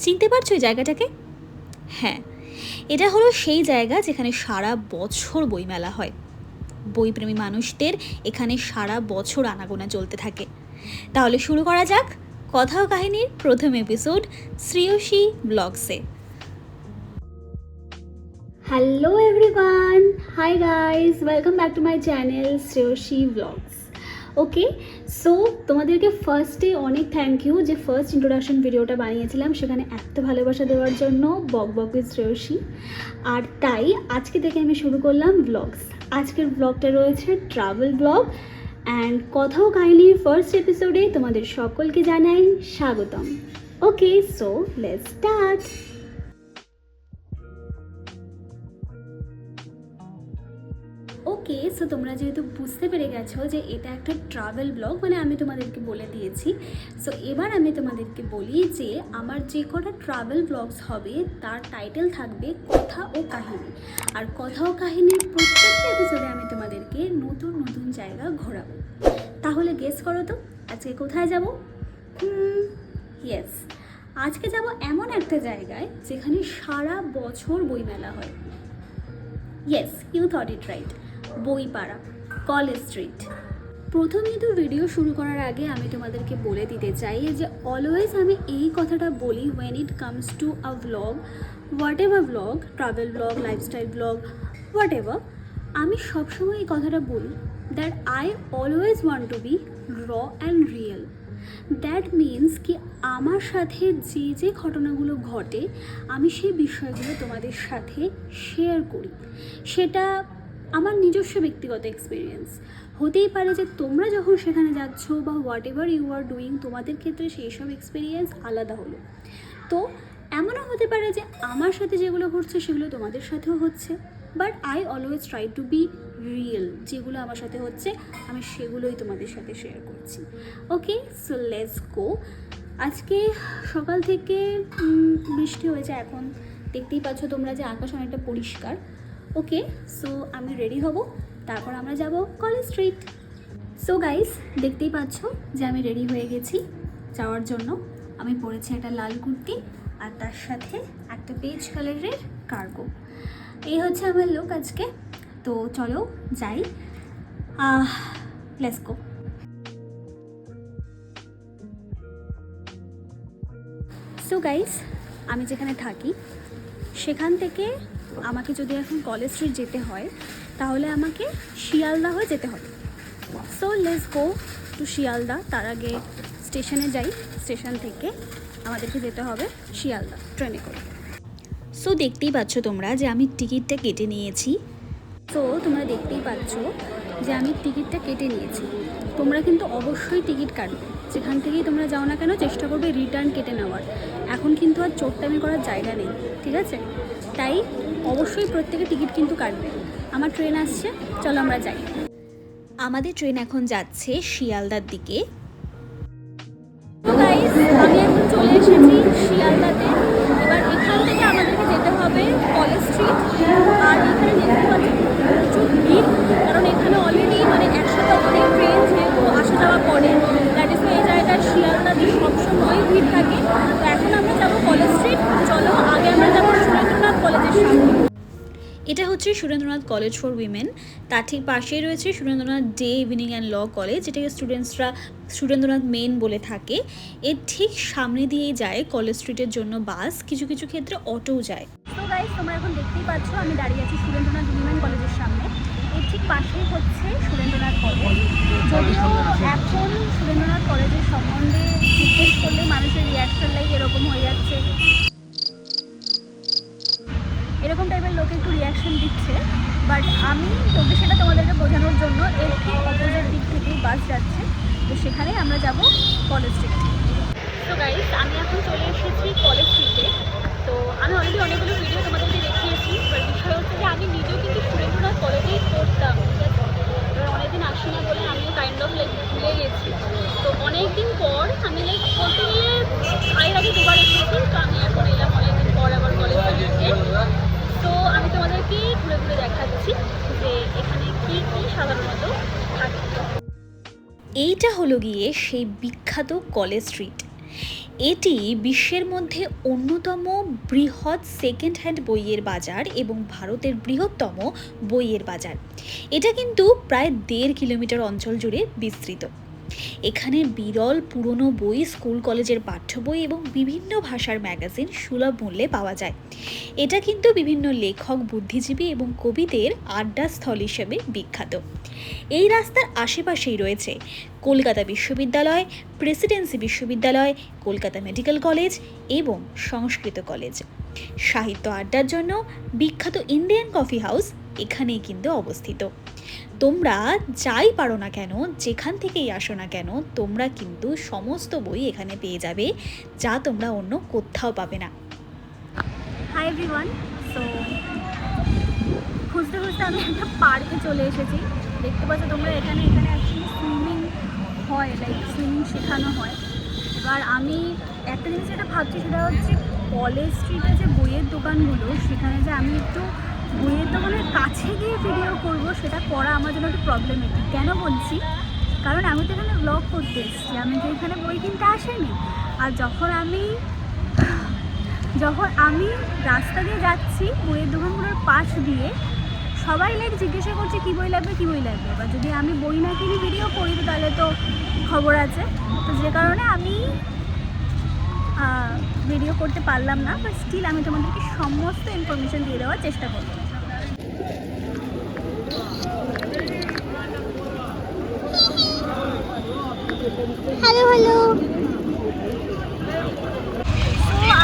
চিনতে পারছো এই জায়গাটাকে? হ্যাঁ, এটা হলো সেই জায়গা যেখানে সারা বছর বইমেলা হয়। বইপ্রেমী মানুষদের এখানে সারা বছর আনাগোনা চলতে থাকে। তাহলে শুরু করা যাক কথা ও কাহিনীর প্রথম এপিসোড শ্রেয়সী ব্লগসে। Hello everyone, hi guys, welcome back to my channel Shreyoshi Vlogs. Okay, so তোমাদেরকে ফার্স্টে অনেক থ্যাংক ইউ যে ফার্স্ট ইন্ট্রোডাকশন ভিডিওটা বানিয়েছিলাম, সেখানে এত ভালোবাসা দেওয়ার জন্য। বক বক উইথ শ্রেয়সী। আর তাই আজকে থেকে আমি শুরু করলাম ব্লগস। আজকের ব্লগটা রয়েছে ট্রাভেল ব্লগ অ্যান্ড কথা ও কাহিনীর ফার্স্ট এপিসোডে তোমাদের সকলকে জানাই স্বাগতম। Okay, so let's start. Okay, so তোমরা যেহেতু বুঝতে পেরে গেছো যে এটা একটা ট্রাভেল ব্লগ, মানে আমি তোমাদেরকে বলে দিয়েছি। সো এবার আমি তোমাদেরকে বলি যে আমার যে কটা ট্রাভেল ব্লগস হবে তার টাইটেল থাকবে কথা ও কাহিনী। আর কথা ও কাহিনীর প্রত্যেকটা এপিসোডে আমি তোমাদেরকে নতুন নতুন জায়গা ঘোরাবো। তাহলে গেস করো তো আজকে কোথায় যাব? ইয়েস, আজকে যাব এমন একটা জায়গায় যেখানে সারা বছর বইমেলা হয়। Yes, you thought it right, বইপাড়া, কলেজ স্ট্রিট। প্রথমেই তো ভিডিও শুরু করার আগে আমি তোমাদেরকে বলে দিতে চাই যে অলওয়েজ আমি এই কথাটা বলি when it comes to a vlog, whatever vlog, travel vlog, lifestyle vlog, whatever, আমি সবসময় এই কথাটা বলি that I always want to be raw and real. That means কি আমার সাথে যে যে ঘটনাগুলো ঘটে আমি সেই বিষয়গুলো তোমাদের সাথে শেয়ার করি। সেটা আমার নিজস্ব ব্যক্তিগত এক্সপিরিয়েন্স হতেই পারে যে তোমরা যখন সেখানে যাচ্ছ বা whatever you are doing, তোমাদের ক্ষেত্রে সেই সব এক্সপিরিয়েন্স আলাদা হলো। তো এমনও হতে পারে যে আমার সাথে যেগুলো ঘটছে সেগুলো তোমাদের সাথেও হচ্ছে, but I always try to be real. যেগুলো আমার সাথে হচ্ছে আমি সেগুলোই তোমাদের সাথে শেয়ার করছি। ওকে, সো লেটস গো। আজকে সকাল থেকে বৃষ্টি হয়েছে, এখন দেখতেই পাচ্ছ তোমরা যে আকাশ অনেকটা পরিষ্কার। ওকে, সো আমি রেডি হব, তারপর আমরা যাব কলেজ স্ট্রিট। সো গাইস, দেখতেই পাচ্ছ যে আমি রেডি হয়ে গেছি যাওয়ার জন্য। আমি পরেছি একটা লাল কুর্তি আর তার সাথে একটা পেজ কালারের কার্গো। এই হচ্ছে আমার লুক আজকে। তো চলো যাই, লেটস গো। সো গাইস, আমি যেখানে থাকি সেখান থেকে আমাকে যদি এখন কলেজ স্ট্রিট যেতে হয় তাহলে আমাকে শিয়ালদা হয়ে যেতে হবে। So let's go to Sealdah. তার আগে স্টেশনে যাই, স্টেশন থেকে আমাদেরকে যেতে হবে শিয়ালদা ট্রেনে করে। সো দেখতেই পাচ্ছ তোমরা যে আমি টিকিটটা কেটে নিয়েছি। তো তোমরা দেখতেই পাচ্ছ যে আমি টিকিটটা কেটে নিয়েছি। তোমরা কিন্তু অবশ্যই টিকিট কাটবে, যেখান থেকেই তোমরা যাও না কেন চেষ্টা করবে রিটার্ন কেটে নেওয়ার। এখন কিন্তু আর চোটটামি করার জায়গা নেই, ঠিক আছে? তাই অবশ্যই প্রত্যেকে টিকিট কিন্তু কাটবে। আমার ট্রেন আসছে, চলো আমরা যাই। আমাদের ট্রেন এখন যাচ্ছে শিয়ালদার দিকে। তো গাইস, আমি এখন চলে এসেছি শিয়ালদাতে। এবার এখান থেকে আমাদেরকে যেতে হবে কলেজ স্ট্রিট। আর এখানে দেখতে পাচ্ছি প্রচুর ভিড়, কারণ এখানে অলরেডি মানে একসাথে অনেক ট্রেন যেহেতু আসা যাওয়া করে, দ্যাট ইজ এই জায়গায় শিয়ালদাতে সবসময় ভিড় থাকে। তো এখন আমরা যাবো কলেজ স্ট্রিট। চলো আগে আমরা যাবো সুরেন্দ্রনাথ কলেজের সামনে। এটা হচ্ছে সুরেন্দ্রনাথ কলেজ ফর উইমেন, তার ঠিক পাশেই রয়েছে Surendranath day evening and law college, যেটাকে স্টুডেন্টসরা সুরেন্দ্রনাথ মেন বলে থাকে। এর ঠিক সামনে দিয়েই যায় কলেজ স্ট্রিটের জন্য বাস, কিছু কিছু ক্ষেত্রে অটোও যায়। তো গাইস, তোমরা এখন দেখতেই পাচ্ছ আমি দাঁড়িয়ে আছি সুরেন্দ্রনাথ উইমেন কলেজের সামনে। এর ঠিক পাশেই হচ্ছে সুরেন্দ্রনাথ কলেজ। যদিও এখন সুরেন্দ্রনাথ কলেজের সম্বন্ধে জিজ্ঞেস করলে মানুষের রিয়াকশন লাইক এরকম হয়ে যাচ্ছে, এরকম টাইপের লোক একটু রিয়াকশন দিচ্ছে। বাট আমি তোকে সেটা তোমাদেরকে বোঝানোর জন্য এর ঠিক অপোজিট দিক থেকেই বাস যাচ্ছে, তো সেখানেই আমরা যাব কলেজ স্ট্রিট। তো গাইস, আমি এখন চলে এসেছি কলেজ স্ট্রিটে। তো আমি অলরেডি অনেকগুলো ভিডিও তোমাদেরকে দেখিয়েছি, এবার বিষয় হচ্ছে যে আমি নিজেও কিন্তু সুরেন্দ্রনাথ কলেজেই পড়তাম, ঠিক আছে? এবার অনেকদিন আসি না বলে আমিও কাইন্ড অফ লাইক ভুলে গেছি। তো অনেকদিন পর আমি লাইক বলতে গেলে এর আগে দুবার এসেছি, তো আমি এখন এলাম অনেকদিন পর আবার কলেজ স্ট্রিটে। তো আমি তোমাদেরকে ঘুরে ঘুরে দেখাচ্ছি যে এখানে কী কী সাধারণত থাকে। এইটা হলো গিয়ে সেই বিখ্যাত কলেজ স্ট্রিট। এটি বিশ্বের মধ্যে অন্যতম বৃহৎ সেকেন্ড হ্যান্ড বইয়ের বাজার এবং ভারতের বৃহত্তম বইয়ের বাজার। এটা কিন্তু প্রায় 1.5 কিলোমিটার অঞ্চল জুড়ে বিস্তৃত। এখানে বিরল পুরনো বই, স্কুল কলেজের পাঠ্য বই এবং বিভিন্ন ভাষার ম্যাগাজিন সুলভ মূল্যে পাওয়া যায়। এটা কিন্তু বিভিন্ন লেখক, বুদ্ধিজীবী এবং কবিদের আড্ডাস্থল হিসেবে বিখ্যাত। এই রাস্তার আশেপাশেই রয়েছে কলকাতা বিশ্ববিদ্যালয়, প্রেসিডেন্সি বিশ্ববিদ্যালয়, কলকাতা মেডিকেল কলেজ এবং সংস্কৃত কলেজ। সাহিত্য আড্ডার জন্য বিখ্যাত ইন্ডিয়ান কফি হাউস এখানেই কিন্তু অবস্থিত। তোমরা যাই পারো না কেন, যেখান থেকেই আসো না কেন, তোমরা কিন্তু সমস্ত বই এখানে পেয়ে যাবে, যা তোমরা অন্য কোথাও পাবে না। হাই এভরিওয়ান, সো খুঁজতে খুঁজতে আমি একটা পার্কে চলে এসেছি। দেখতে পাচ্ছ তোমরা এখানে অ্যাকচুয়ালি সুইমিং হয়, সুইমিং শেখানো হয়। এবার আমি একটা জিনিস যেটা ভাবছি সেটা হচ্ছে কলেজ স্ট্রিটে যে বইয়ের দোকানগুলো, সেখানে যে আমি একটু বইয়ের দোকানের কাছে গিয়ে ভিডিও করব, সেটা করা আমার জন্য একটু প্রবলেমেটিক। কেন বলছি? কারণ আমি তো এখানে ব্লগ করতে এসেছি, আমি তো এখানে বই কিনতে আসিনি। আর যখন আমি রাস্তা দিয়ে যাচ্ছি বইয়ের দোকানগুলোর পাশ দিয়ে, সবাই জিজ্ঞাসা করছে কী বই লাগবে। এবার যদি আমি বই না কিনে ভিডিও করি তো তাহলে তো খবর আছে। তো যে কারণে আমি ভিডিও করতে পারলাম না, বাট স্টিল আমি তোমাদেরকে সমস্ত ইনফরমেশন দিয়ে দেওয়ার চেষ্টা করব। হ্যালো তো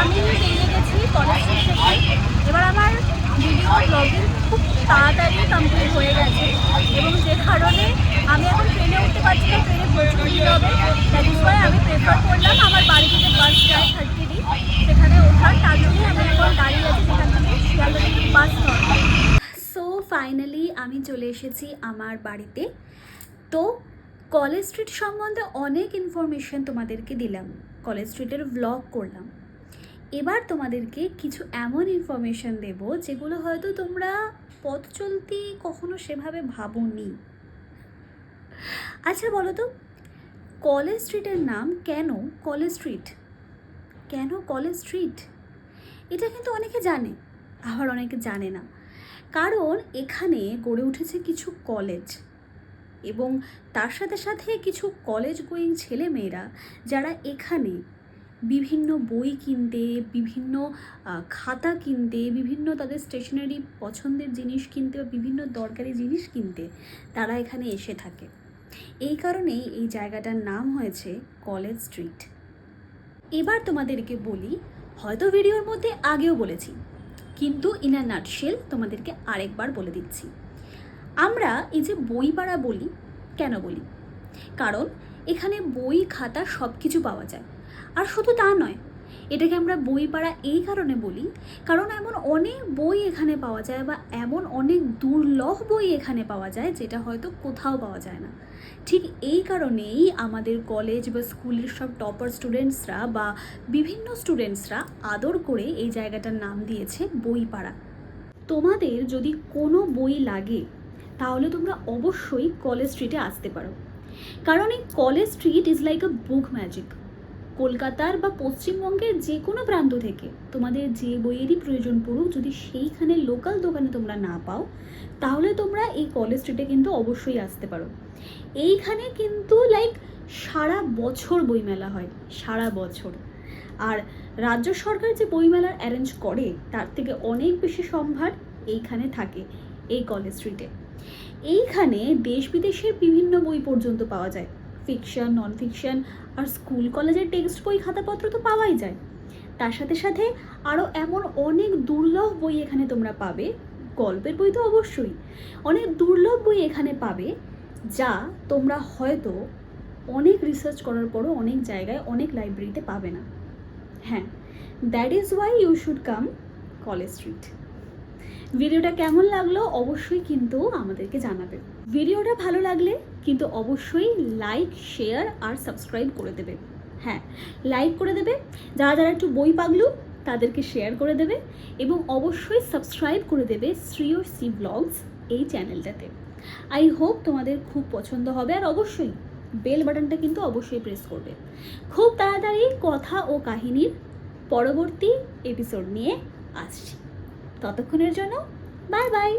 আমি বেরিয়ে গেছি কলেজ থেকে। এবার আমার ভিডিও ব্লগিং খুব তাড়াতাড়ি কমপ্লিট হয়ে গেছে, এবং যে কারণে আমি এখন ট্রেনে উঠতে পারছি না, ট্রেনে প্রচুর ভিড় হবে। দ্যাট ইজ ওয়াই আমি প্রেফার করলাম আমার বাড়ি থেকে বাস যায় 30 সেখানে ওঠার। তার জন্যই আমি এখন দাঁড়িয়ে আছি, যেখান থেকে শিয়ালদা থেকে বাস ধরবো। সো ফাইনালি আমি চলে এসেছি আমার বাড়িতে। তো কলেজ স্ট্রিট সম্বন্ধে অনেক ইনফরমেশন তোমাদেরকে দিলাম, কলেজ স্ট্রিটের ব্লগ করলাম। এবার তোমাদেরকে কিছু এমন ইনফরমেশন দেব যেগুলো হয়তো তোমরা পথ চলতি কখনো সেভাবে ভাবোনি। আচ্ছা বলো তো, কলেজ স্ট্রিটের নাম কেন কলেজ স্ট্রিট? কেন কলেজ স্ট্রিট? এটা কিন্তু অনেকে জানে, আবার অনেকে জানে না। কারণ এখানে গড়ে উঠেছে কিছু কলেজ, এবং তার সাথে সাথে কিছু কলেজ গোয়িং ছেলেমেয়েরা যারা এখানে বিভিন্ন বই কিনতে, বিভিন্ন খাতা কিনতে, বিভিন্ন তাদের স্টেশনারি পছন্দের জিনিস কিনতে বা বিভিন্ন দরকারি জিনিস কিনতে তারা এখানে এসে থাকে। এই কারণেই এই জায়গাটার নাম হয়েছে কলেজ স্ট্রিট। এবার তোমাদেরকে বলি, হয়তো ভিডিওর মধ্যে আগেও বলেছি, কিন্তু ইন আ নাটশেল তোমাদেরকে আরেকবার বলে দিচ্ছি। আমরা এই যে বইপাড়া বলি, কেন বলি? কারণ এখানে বই, খাতা সব কিছু পাওয়া যায়। আর শুধু তা নয়, এটাকে আমরা বইপাড়া এই কারণে বলি কারণ এমন অনেক বই এখানে পাওয়া যায়, বা এমন অনেক দুর্লভ বই এখানে পাওয়া যায় যেটা হয়তো কোথাও পাওয়া যায় না। ঠিক এই কারণেই আমাদের কলেজ বা স্কুলের সব টপার স্টুডেন্টসরা বা বিভিন্ন স্টুডেন্টসরা আদর করে এই জায়গাটার নাম দিয়েছে বইপাড়া। তোমাদের যদি কোনো বই লাগে তাহলে তোমরা অবশ্যই কলেজ স্ট্রিটে আসতে পারো, কারণ এই college street is like a book magic. কলকাতার বা পশ্চিমবঙ্গের যে কোনো প্রান্ত থেকে তোমাদের যে বইয়েরই প্রয়োজন পড়ুক, যদি সেইখানে লোকাল দোকানে তোমরা না পাও তাহলে তোমরা এই কলেজ স্ট্রিটে কিন্তু অবশ্যই আসতে পারো। এইখানে কিন্তু সারা বছর বইমেলা হয়, সারা বছর। আর রাজ্য সরকার যে বইমেলার অ্যারেঞ্জ করে তার থেকে অনেক বেশি সম্ভার এইখানে থাকে, এই কলেজ স্ট্রিটে। এইখানে দেশ বিদেশের বিভিন্ন বই পর্যন্ত পাওয়া যায়, ফিকশন, নন ফিকশন, আর স্কুল কলেজের টেক্সট বই, খাতাপত্র তো পাওয়াই যায়। তার সাথে সাথে আরও এমন অনেক দুর্লভ বই এখানে তোমরা পাবে, গল্পের বই তো অবশ্যই, অনেক দুর্লভ বই এখানে পাবে যা তোমরা হয়তো অনেক রিসার্চ করার পরও অনেক জায়গায়, অনেক লাইব্রেরিতে পাবে না। হ্যাঁ, that is why you should come College Street. ভিডিওটা কেমন লাগলো অবশ্যই কিন্তু আমাদেরকে জানাবে। ভিডিওটা ভালো লাগলে কিন্তু অবশ্যই লাইক, শেয়ার আর সাবস্ক্রাইব করে দেবে। হ্যাঁ, লাইক করে দেবে, যারা যারা একটু বই পাগলু তাদেরকে শেয়ার করে দেবে, এবং অবশ্যই সাবস্ক্রাইব করে দেবে শ্রীয়সী ব্লগস এই চ্যানেলটাতে। আই হোপ তোমাদের খুব পছন্দ হবে। আর অবশ্যই বেল বাটনটা কিন্তু অবশ্যই প্রেস করবে। খুব তাড়াতাড়ি কথা ও কাহিনীর পরবর্তী এপিসোড নিয়ে আসছি। ততক্ষণের জন্য বাই বাই।